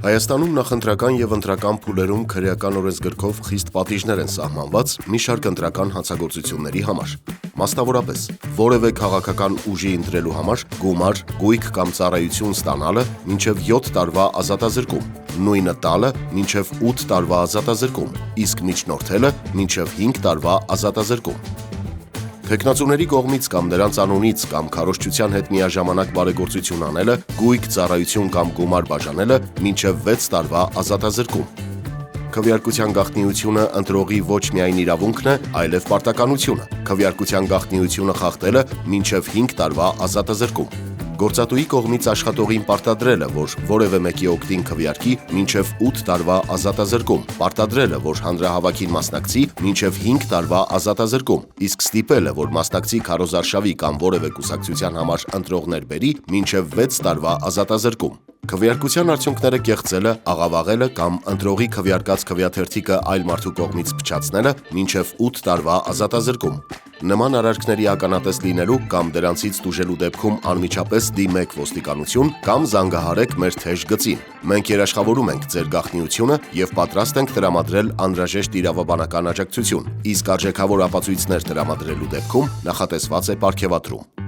Հայաստանում նախընտրական եւ ընտրական փուլերում քրեական օրենսգրքով խիստ պատիժներ են սահմանված մի շարք ընտրական հանցագործությունների համար։ Մասնավորապես, որևէ քաղաքական ուժի ընտրելու համար գումար, գույք կամ ծառայություն ստանալը մինչև 7 տարվա ազատազրկում, նույնը տալը մինչև 8 տարվա ազատազրկում, իսկ միջնորդելը մինչև 5 տարվա ազատազրկում։ Թեկնածուների կողմից կամ նրանց անունից կամ քարոզչության հետ միաժամանակ բարեգործություն անելը, գույք, ծառայություն կամ գումար բաժանելը մինչև 6 տարվա ազատազրկում։ Քվեարկության գաղտնիությունը ընտրողի ոչ միայն իրավունքն է, այլև պարտականությունը։ Քվեարկության գաղտնիությունը խախտելը մինչև 5 տարվա ազատազրկում։ Գործատուի կողմից աշխատողին պարտադրելը, որ որևէ մեկի օգտին քվեարկի մինչև 8 տարվա ազատազրկում, պարտադրելը, որ հանրահավաքին մասնակցի մինչև 5 տարվա ազատազրկում, իսկ ստիպելը, որ մասնակցի քարոզարշավի կամ որևէ կուսակցության համար ընտրողներ բերի մինչև 6 տարվա ազատազրկում։ Քվեարկության արդյունքները կեղծելը, աղավաղելը կամ ընտրողի քվեարկած քվեաթերթիկը այլ մարդու կողմից փչացնելը մինչև 8 տարվա ազատազրկում։ Նման արարքների ականատես լինելու կամ դրանցից տուժելու դեպքում անմիջապես դիմեք ոստիկանություն կամ զանգահարեք մեր թեժ գծին։ Մենք երաշխավորում ենք ձեր գաղտնիությունը եւ պատրաստ ենք տրամադրել անհրաժեշտ իրավաբանական աջակցություն, իսկ արժեքավոր ապացույցներ տրամադրելու դեպքում նախատեսված է պարգևատրում։